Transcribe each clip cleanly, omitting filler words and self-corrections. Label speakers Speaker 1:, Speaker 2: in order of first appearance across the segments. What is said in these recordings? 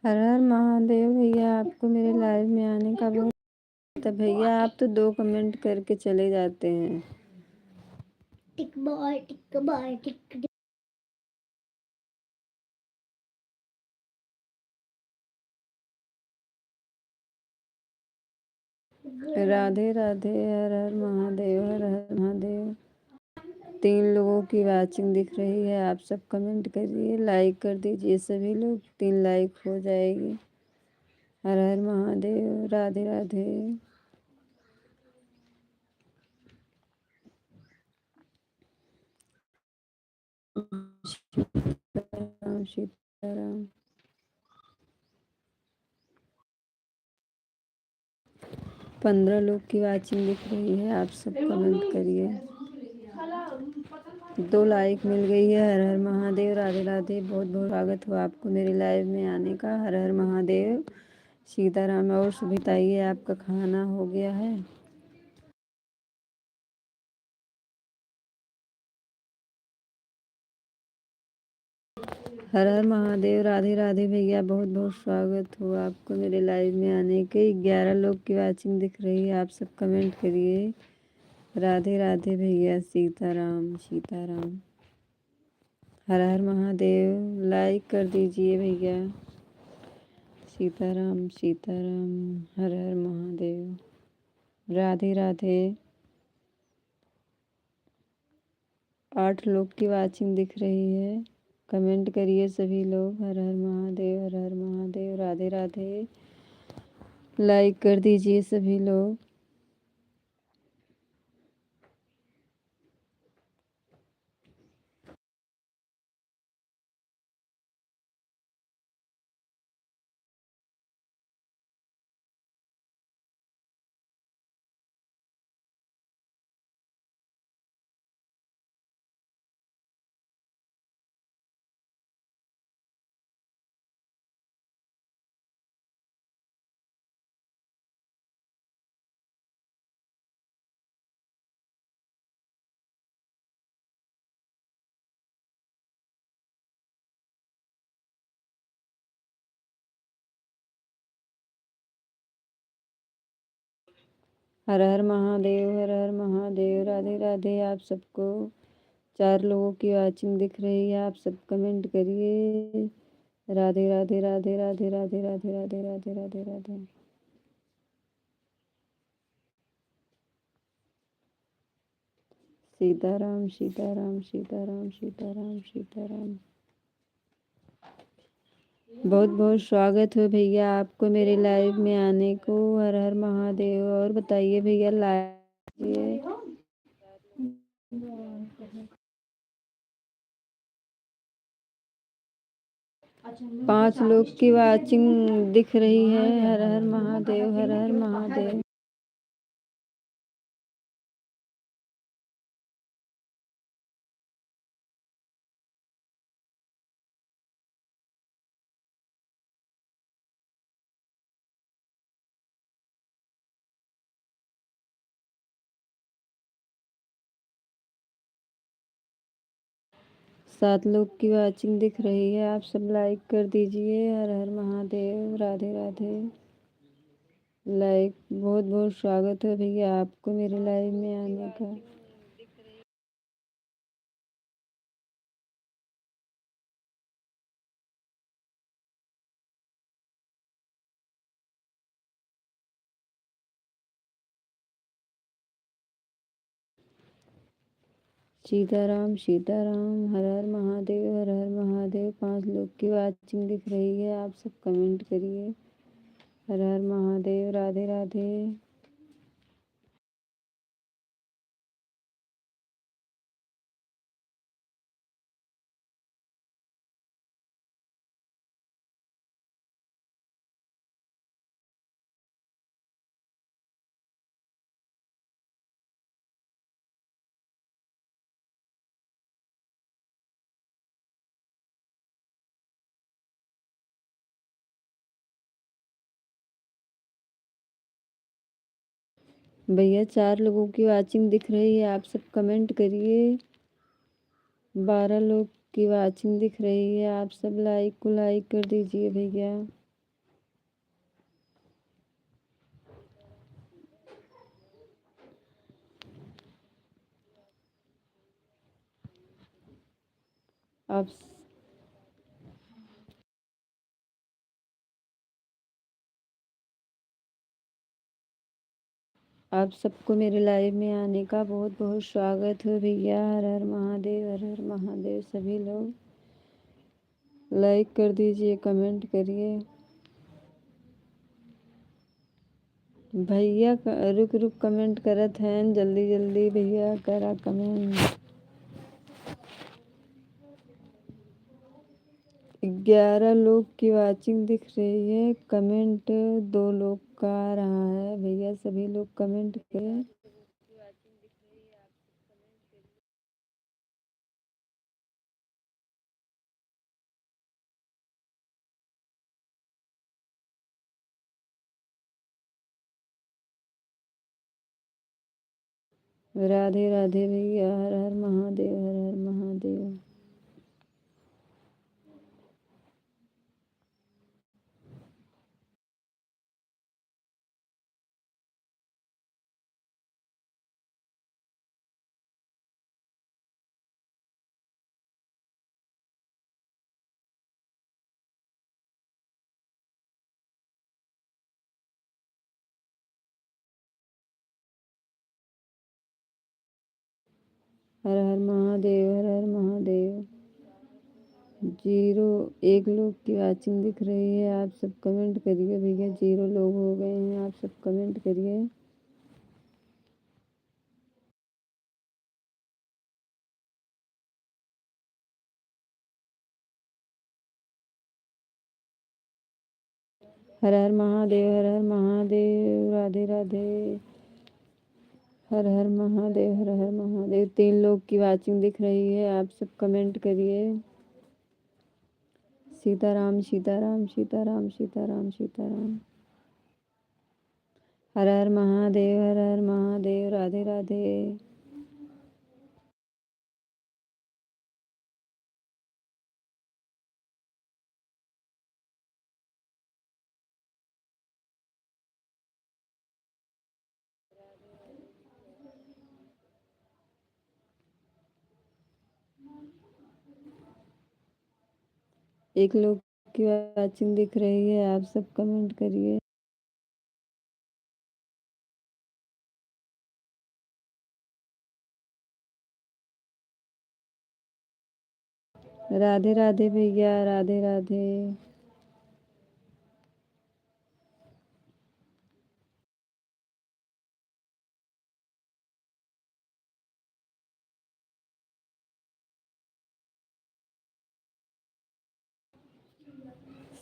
Speaker 1: हर हर महादेव। भैया आपको मेरे लाइव में आने का बहुत है। भैया आप तो 2 कमेंट करके चले जाते हैं।
Speaker 2: टिक बाय टिक बाय टिक।
Speaker 1: राधे राधे। हर हर महादेव। हर हर महादेव। 3 लोगों की वाचिंग दिख रही है। आप सब कमेंट करिए, लाइक कर दीजिए सभी लोग। 3 लाइक हो जाएगी। हर हर महादेव। राधे राधे। सीताराम सीताराम। 15 लोग की वाचिंग दिख रही है। आप सब कमेंट करिए। 2 लाइक मिल गई है। हर हर महादेव। राधे राधे। बहुत बहुत स्वागत हो आपको मेरे लाइव में आने का। हर हर महादेव। सीताराम। और सभी बताइए, आपका खाना हो गया है? हर हर महादेव। राधे राधे। भैया बहुत बहुत स्वागत हो आपको मेरे लाइव में आने के। 11 लोग की वाचिंग दिख रही है। आप सब कमेंट करिए। राधे राधे भैया। सीताराम सीताराम। हर हर महादेव। लाइक कर दीजिए भैया। सीताराम सीताराम। हर हर महादेव। राधे राधे। 8 लोग की वाचिंग दिख रही है। कमेंट करिए सभी लोग। हर हर महादेव। हर हर महादेव। राधे राधे। लाइक कर दीजिए सभी लोग। हर हर महादेव। हर हर महादेव। राधे राधे। आप सबको 4 लोगों की वाचिंग दिख रही है। आप सब कमेंट करिए। राधे राधे। राधे राधे। राधे राधे। राधे राधे। राधे राधे। सीताराम सीताराम। सीताराम सीताराम। सीताराम। बहुत बहुत स्वागत हो भैया आपको मेरे लाइव में आने को। हर हर महादेव। और बताइए भैया, लाइव 5 लोग की वाचिंग दिख रही है। हर हर महादेव। हर हर महादेव। सात लोग की वाचिंग दिख रही है। आप सब लाइक कर दीजिए। हर हर महादेव। राधे राधे। लाइक। बहुत बहुत स्वागत है भैया आपको मेरे लाइव में आने का। सीताराम सीताराम। हर हर महादेव। हर हर महादेव। 5 लोग की वाचिंग दिख रही है। आप सब कमेंट करिए। हर हर महादेव। राधे राधे। भैया 4 लोगों की वाचिंग दिख रही है। आप सब कमेंट करिए। 12 लोग की वाचिंग दिख रही है। आप सब लाइक को लाइक कर दीजिए भैया। आप आप सबको मेरे लाइव में आने का बहुत बहुत स्वागत है भैया। हर हर महादेव, हर हर महादेव। सभी लोग लाइक कर दीजिए, कमेंट करिए भैया। रुक रुक कमेंट करत हैं, जल्दी जल्दी भैया करा कमेंट। 11 लोग की वाचिंग दिख रही है, कमेंट 2 लोग का आ रहा है भैया। सभी लोग कमेंट करें। राधे राधे भैया। हर हर महादेव, हर हर महादेव। हर हर महादेव, हर हर महादेव। 1 लोग की वाचिंग दिख रही है। आप सब कमेंट करिए भैया। 0 लोग हो गए हैं, आप सब कमेंट करिए। हर हर महादेव, हर हर महादेव। राधे राधे। हर हर महादेव, हर हर महादेव। 3 लोग की वाचिंग दिख रही है, आप सब कमेंट करिए। सीताराम सीताराम सीताराम सीताराम सीताराम। हर हर महादेव, हर हर महादेव। राधे राधे। एक लोग की वाचिंग दिख रही है, आप सब कमेंट करिए। राधे राधे भैया। राधे राधे।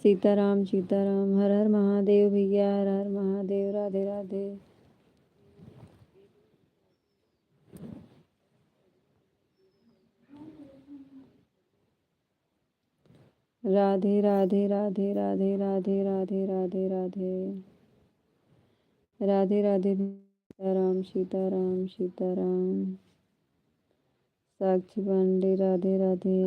Speaker 1: सीताराम सीताराम। हर हर महादेव भैया। हर हर महादेव। राधे राधे। राधे राधे राधे राधे राधे राधे राधे राधे। राधे राधे। सीताराम सीताराम सीताराम। साक्षी पांडे। राधे राधे।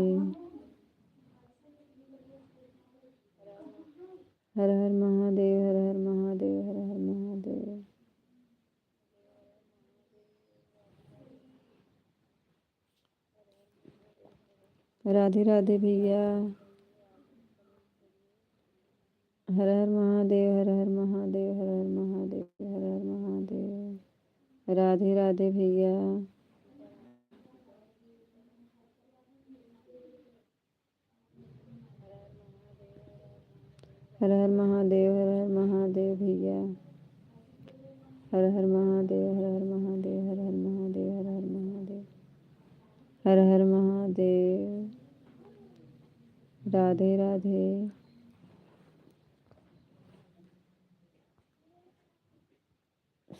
Speaker 1: हर हर महादेव, हर हर महादेव, हर हर महादेव। राधे राधे भैया। हर हर महादेव, हर हर महादेव, हर हर महादेव, हर हर महादेव। राधे राधे भैया। हर हर महादेव, हर हर महादेव भैया। हर हर महादेव, हर हर महादेव, हर हर महादेव, हर हर महादेव। हर हर महादेव। राधे राधे।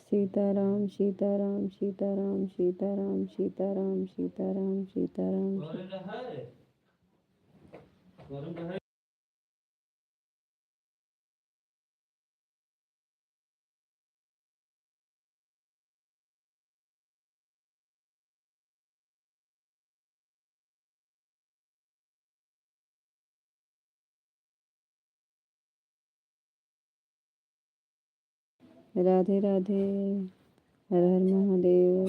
Speaker 1: सीताराम सीताराम सीताराम सीताराम सीताराम सीताराम सीताराम। राधे राधे। हर हर महादेव।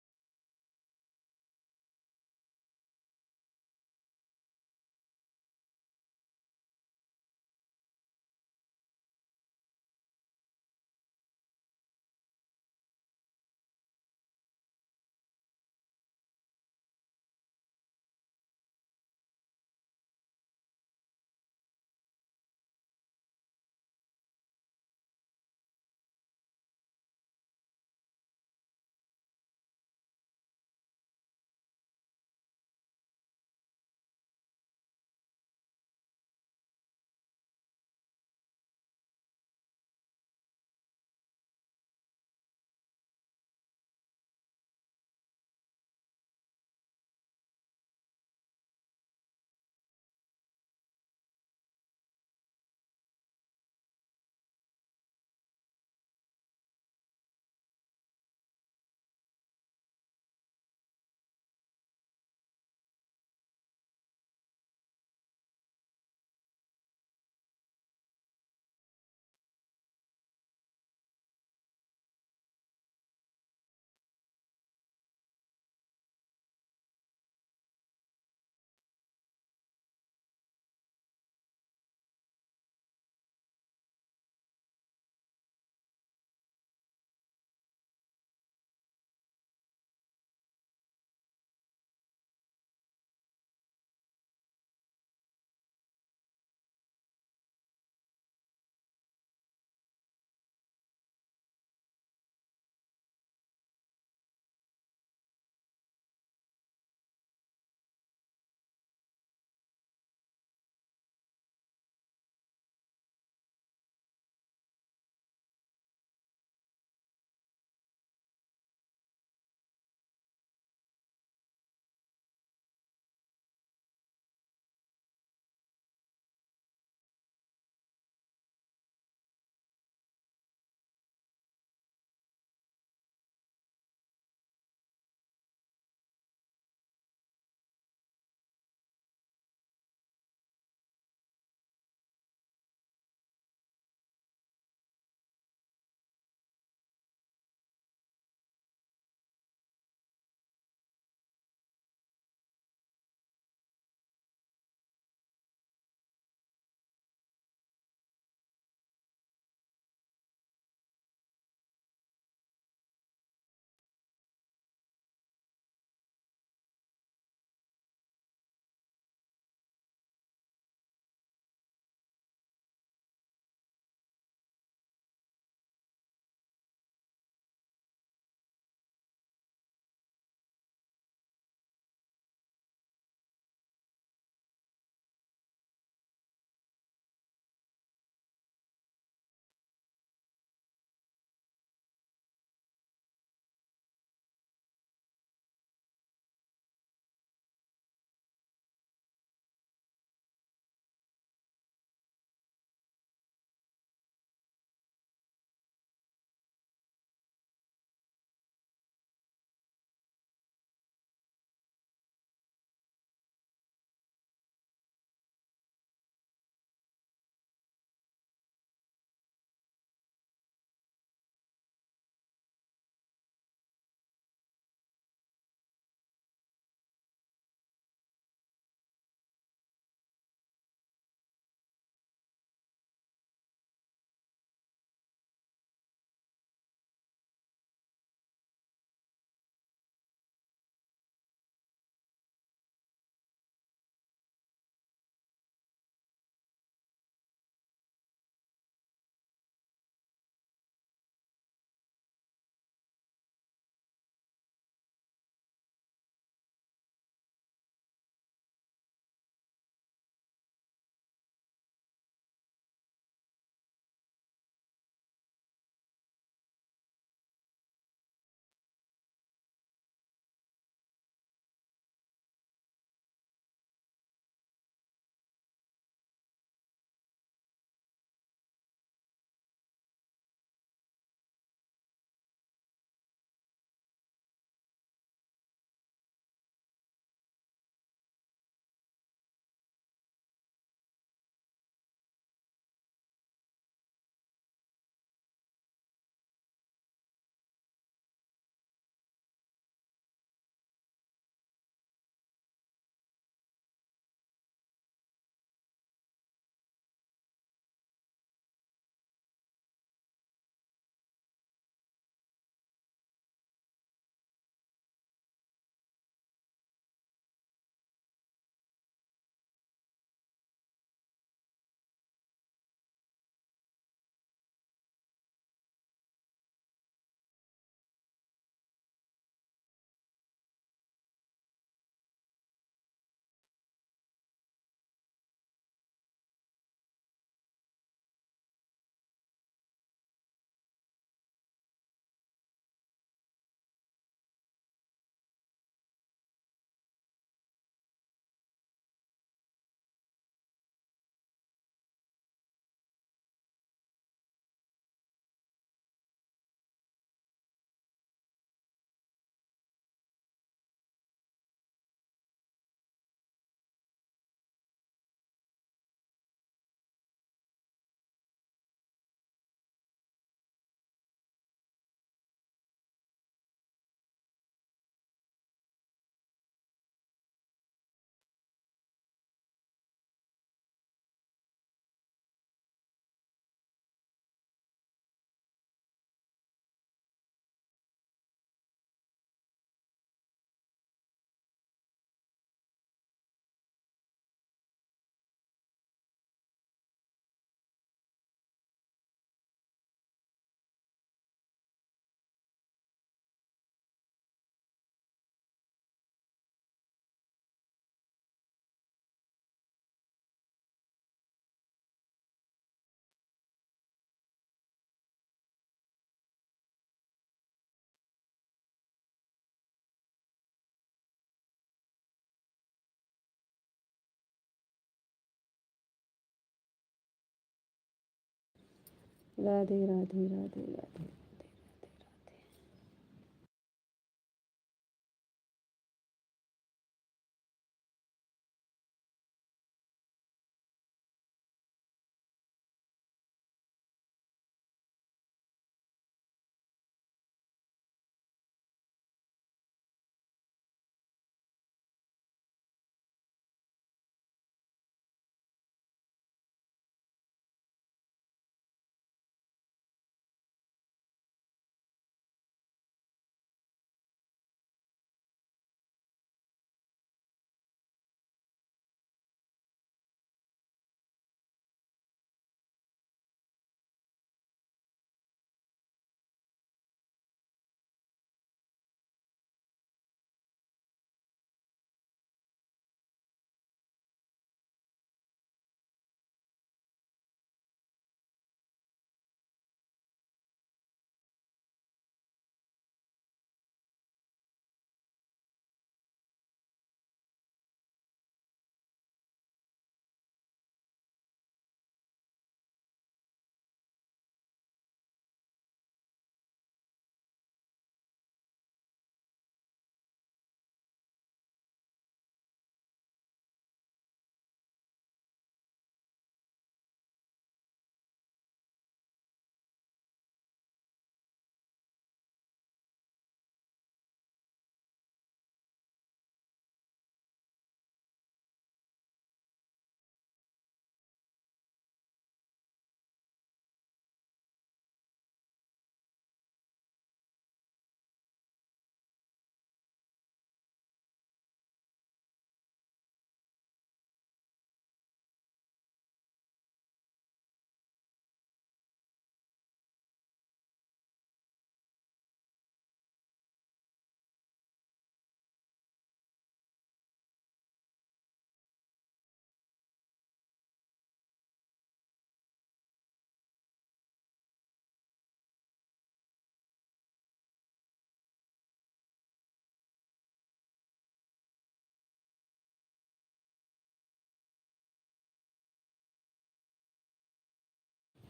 Speaker 1: राधे राधे राधे राधे।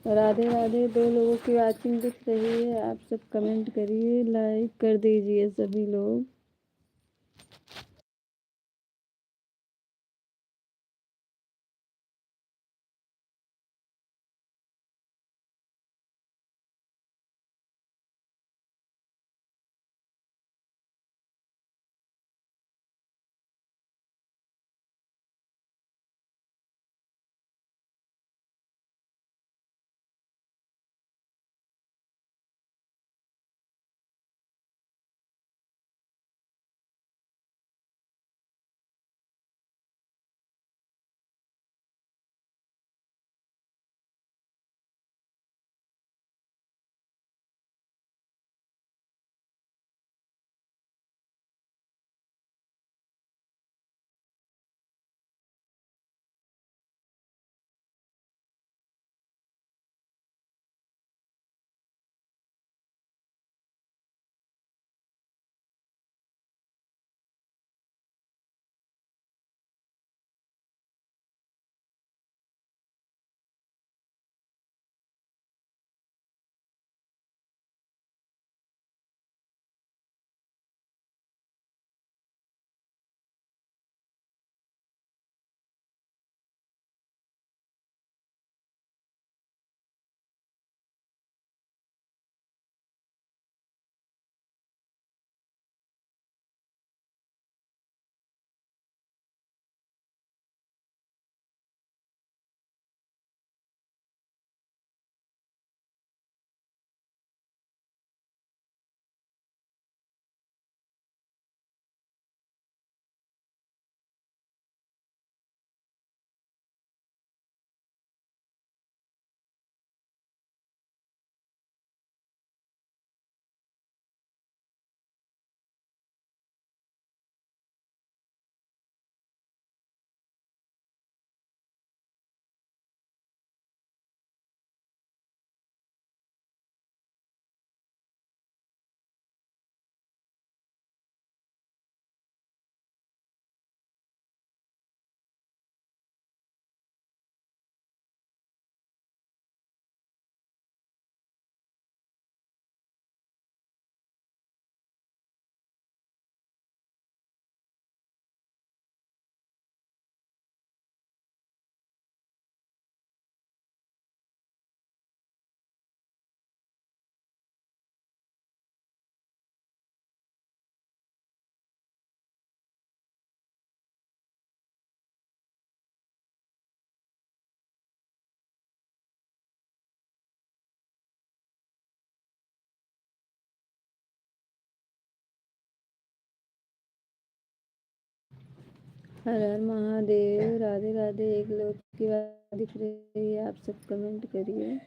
Speaker 1: राधे राधे। 2 लोगों की वॉचिंग दिख रही है, आप सब कमेंट करिए, लाइक कर दीजिए सभी लोग। हर हर महादेव। राधे राधे। एक लोग की बात दिख रही है, आप सब कमेंट करिए।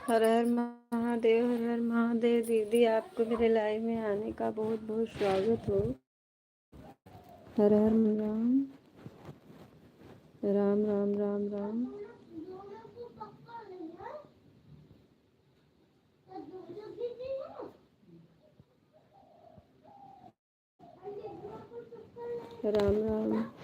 Speaker 1: हर हर महादेव, हर हर महादेव। दीदी आपको मेरे लाइव में आने का बहुत बहुत स्वागत हो। हर हर राम राम राम राम राम। राम राम।